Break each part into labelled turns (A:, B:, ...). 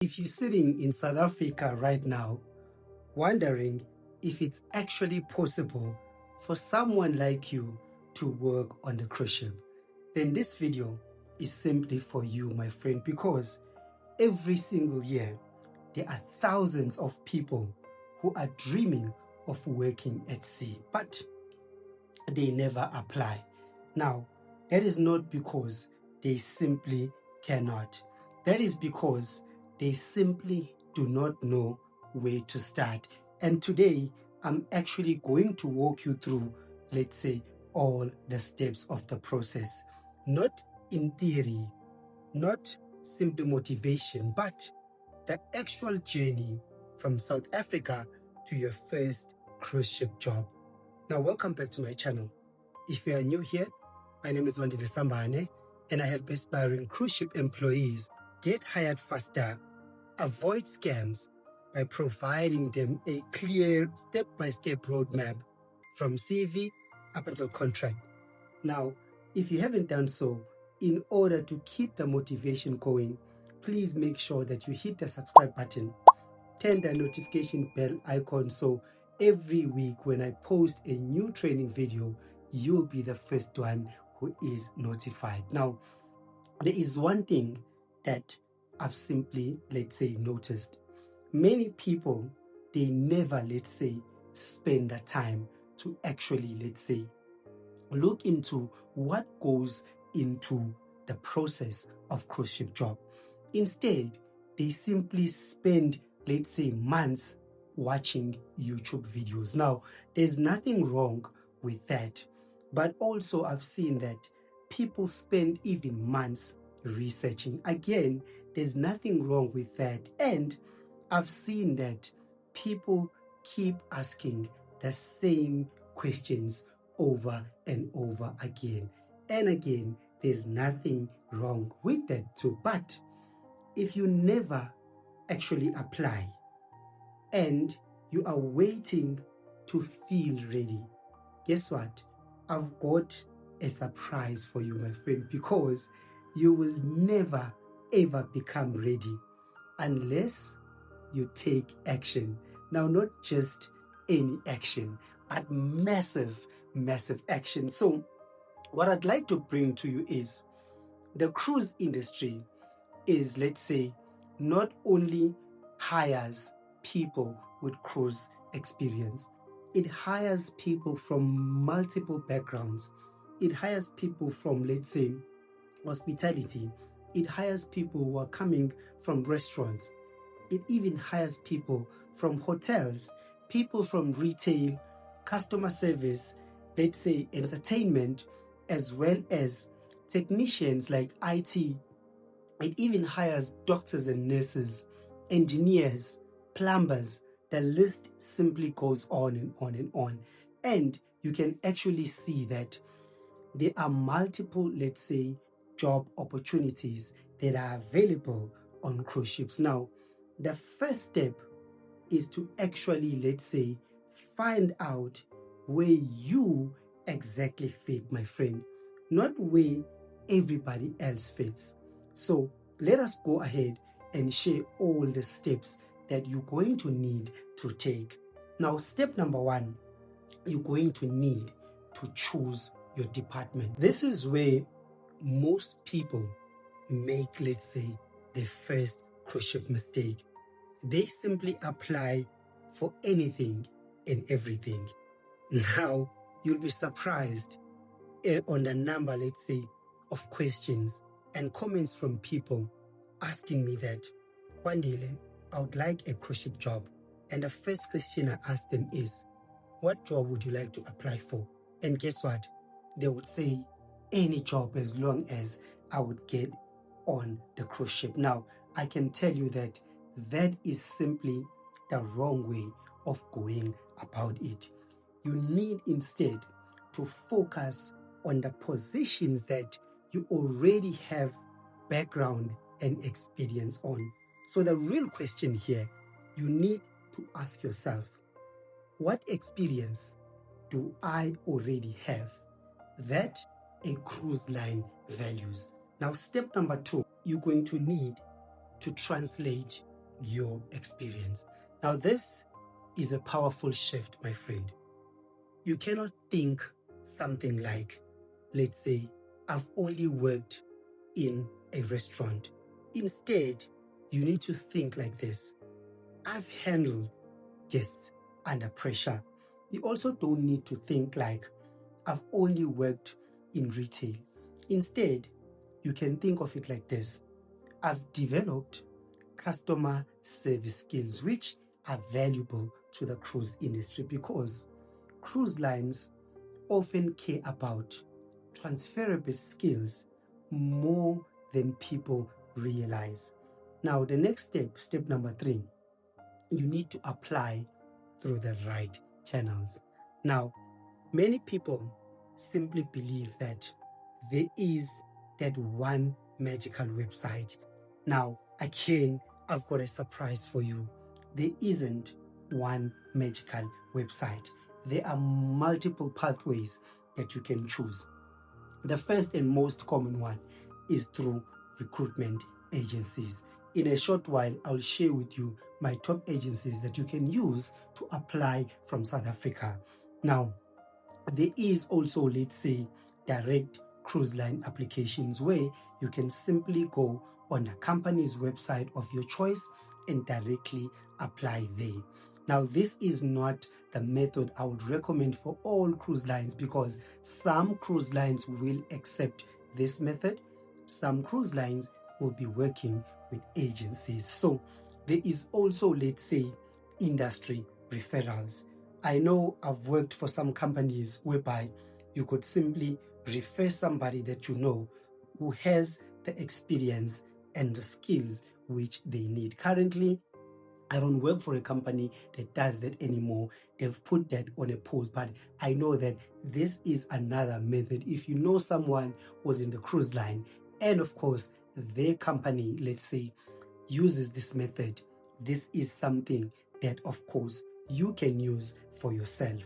A: If you're sitting in South Africa right now, wondering if it's actually possible for someone like you to work on the cruise ship, then this video is simply for you, my friend, because every single year there are thousands of people who are dreaming of working at sea, but they never apply. Now, that is not because they simply cannot. That is because they simply do not know where to start. And today, I'm actually going to walk you through, let's say, all the steps of the process. Not in theory, not simply motivation, but the actual journey from South Africa to your first cruise ship job. Now, welcome back to my channel. If you are new here, my name is Wandile Sambane, and I help aspiring cruise ship employees get hired faster, avoid scams by providing them a clear step-by-step roadmap from CV up until contract. Now, if you haven't done so, in order to keep the motivation going, please make sure that you hit the subscribe button, turn the notification bell icon, so every week when I post a new training video, you'll be the first one who is notified. Now, there is one thing that I've simply, let's say, noticed. Many people, they never, let's say, spend the time to actually, let's say, look into what goes into the process of cruise ship job. Instead, they simply spend, let's say, months watching YouTube videos. Now, there's nothing wrong with that, but also I've seen that people spend even months researching. Again, there's nothing wrong with that, and I've seen that people keep asking the same questions over and over again and again. There's nothing wrong with that too, but if you never actually apply and you are waiting to feel ready, guess what? I've got a surprise for you, my friend, because you will never ever become ready unless you take action. Now, not just any action, but massive action. So what I'd like to bring to you is the cruise industry is, let's say, not only hires people with cruise experience, it hires people from multiple backgrounds. It hires people from, let's say, hospitality. It hires people who are coming from restaurants. It even hires people from hotels, people from retail, customer service, let's say entertainment, as well as technicians like IT. It even hires doctors and nurses, engineers, plumbers. The list simply goes on and on and on. And you can actually see that there are multiple, let's say, job opportunities that are available on cruise ships. Now, the first step is to actually, let's say, find out where you exactly fit, my friend, not where everybody else fits. So let us go ahead and share all the steps that you're going to need to take. Now, step number one, you're going to need to choose your department. This is where most people make, let's say, their first cruise ship mistake. They simply apply for anything and everything. Now, you'll be surprised on the number, let's say, of questions and comments from people asking me that, Wandile, I would like a cruise ship job. And the first question I ask them is, what job would you like to apply for? And guess what? They would say any job as long as I would get on the cruise ship. Now, I can tell you that that is simply the wrong way of going about it. You need instead to focus on the positions that you already have background and experience on. So the real question here, you need to ask yourself, what experience do I already have that a cruise line values? Now, step number two, you're going to need to translate your experience. Now, this is a powerful shift, my friend. You cannot think something like, let's say, I've only worked in a restaurant. Instead, you need to think like this: I've handled guests under pressure. You also don't need to think like, I've only worked in retail. Instead, you can think of it like this: I've developed customer service skills which are valuable to the cruise industry, because cruise lines often care about transferable skills more than people realize. Now, the next step number 3, you need to apply through the right channels. Now, many people simply believe that there is that one magical website. Now, again, I've got a surprise for you. There isn't one magical website. There are multiple pathways that you can choose. The first and most common one is through recruitment agencies. In a short while, I'll share with you my top agencies that you can use to apply from South Africa. Now, there is also, let's say, direct cruise line applications where you can simply go on a company's website of your choice and directly apply there. Now, this is not the method I would recommend for all cruise lines, because some cruise lines will accept this method. Some cruise lines will be working with agencies. So there is also, let's say, industry referrals. I know I've worked for some companies whereby you could simply refer somebody that you know who has the experience and the skills which they need. Currently, I don't work for a company that does that anymore. They've put that on a post, but I know that this is another method. If you know someone who's in the cruise line, and of course, their company, let's say, uses this method, this is something that, of course, you can use for yourself.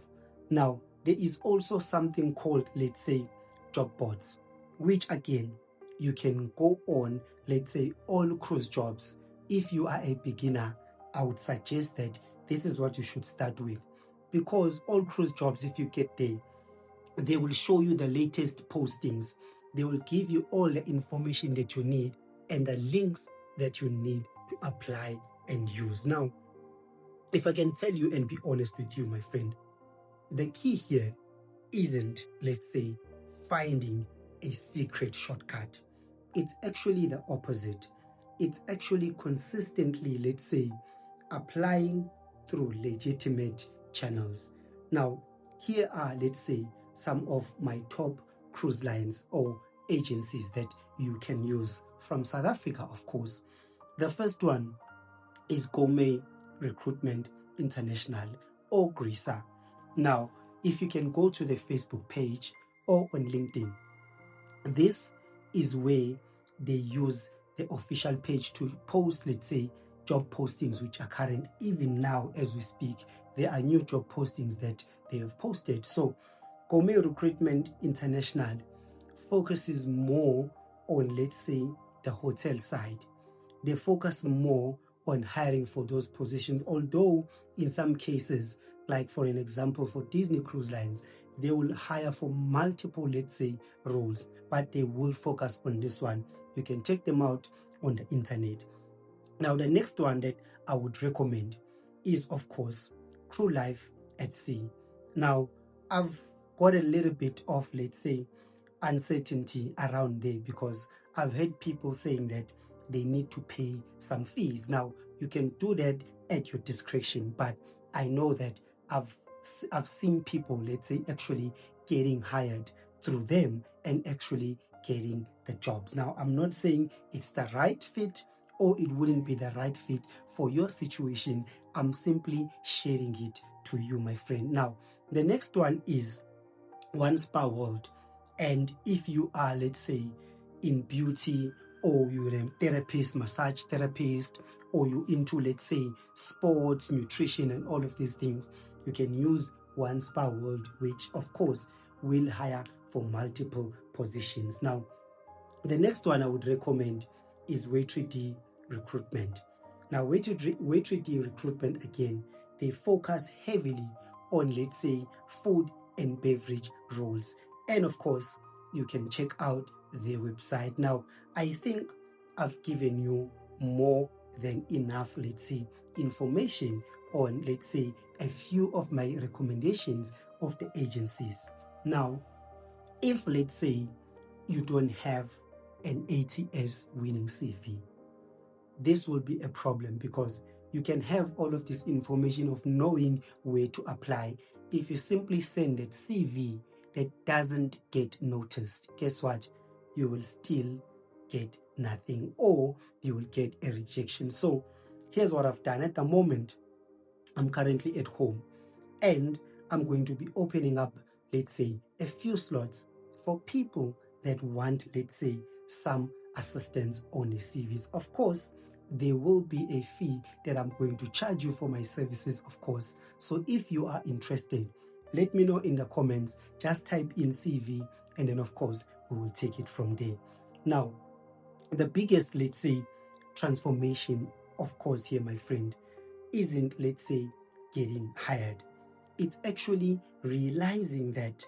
A: Now, there is also something called, let's say, job boards, which again, you can go on, let's say, all cruise jobs. If you are a beginner, I would suggest that this is what you should start with, because all cruise jobs, if you get there, they will show you the latest postings. They will give you all the information that you need and the links that you need to apply and use. Now, if I can tell you and be honest with you, my friend, the key here isn't, let's say, finding a secret shortcut. It's actually the opposite. It's actually consistently, let's say, applying through legitimate channels. Now, here are, let's say, some of my top cruise lines or agencies that you can use from South Africa, of course. The first one is Gourmet Recruitment International, or GRISA. Now, if you can go to the Facebook page or on LinkedIn, this is where they use the official page to post, let's say, job postings which are current. Even now as we speak, there are new job postings that they have posted. So Gourmet Recruitment International focuses more on, let's say, the hotel side. They focus more on hiring for those positions, although in some cases, like for an example, for Disney Cruise Lines, they will hire for multiple, let's say, roles, but they will focus on this one. You can check them out on the internet. Now, the next one that I would recommend is, of course, Crew Life at Sea. Now, I've got a little bit of, let's say, uncertainty around there, because I've heard people saying that they need to pay some fees. Now, you can do that at your discretion, but I know that I've seen people, let's say, actually getting hired through them and actually getting the jobs. Now, I'm not saying it's the right fit or it wouldn't be the right fit for your situation. I'm simply sharing it to you, my friend. Now, the next one is One Spa World. And if you are, let's say, in beauty, or you're a therapist, massage therapist, or you're into, let's say, sports, nutrition, and all of these things, you can use One Spa World, which, of course, will hire for multiple positions. Now, the next one I would recommend is Waitree D Recruitment. Now, Waitrity recruitment, again, they focus heavily on, let's say, food and beverage roles. And of course, you can check out their website. Now, I think I've given you more than enough, let's say, information on, let's say, a few of my recommendations of the agencies. Now, if, let's say, you don't have an ATS winning CV, this will be a problem, because you can have all of this information of knowing where to apply. If you simply send that CV that doesn't get noticed, guess what? You will still get nothing, or you will get a rejection. So here's what I've done. At the moment, I'm currently at home, and I'm going to be opening up, let's say, a few slots for people that want, let's say, some assistance on the CVs. Of course, there will be a fee that I'm going to charge you for my services, of course. So if you are interested, let me know in the comments. Just type in CV, and then of course we will take it from there. Now, the biggest, let's say, transformation, of course, here, my friend, isn't, let's say, getting hired. It's actually realizing that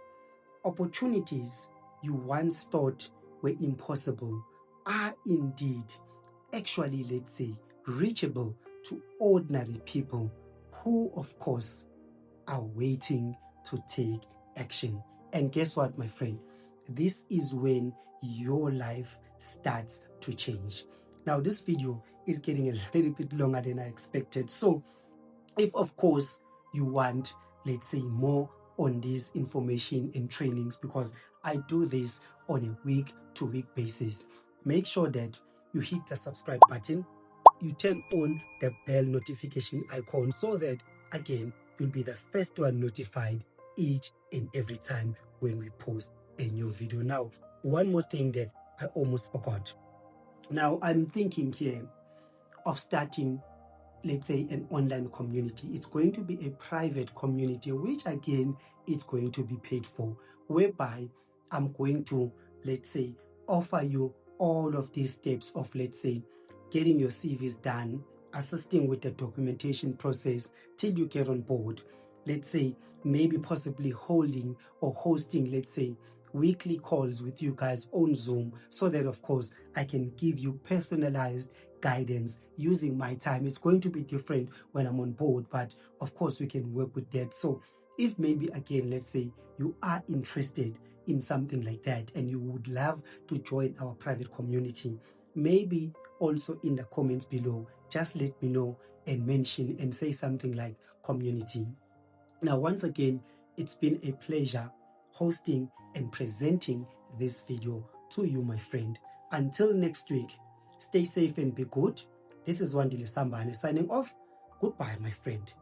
A: opportunities you once thought were impossible are indeed actually, let's say, reachable to ordinary people who, of course, are waiting to take action. And guess what, my friend? This is when your life starts to change. Now, this video is getting a little bit longer than I expected. So if, of course, you want, let's say, more on this information and trainings, because I do this on a week-to-week basis, make sure that you hit the subscribe button, you turn on the bell notification icon, so that, again, you'll be the first one notified each and every time when we post a new video. Now, one more thing that I almost forgot. Now, I'm thinking here of starting, let's say, an online community. It's going to be a private community, which again, it's going to be paid for, whereby I'm going to, let's say, offer you all of these steps of, let's say, getting your CVs done, assisting with the documentation process till you get on board, let's say, maybe possibly holding or hosting, let's say, weekly calls with you guys on Zoom, so that, of course, I can give you personalized guidance using my time. It's going to be different when I'm on board, but of course we can work with that. So if maybe, again, let's say you are interested in something like that and you would love to join our private community, maybe also in the comments below, just let me know and mention and say something like community. Now, once again, it's been a pleasure hosting and presenting this video to you, my friend. Until next week, stay safe and be good. This is Wandile Sambane signing off. Goodbye, my friend.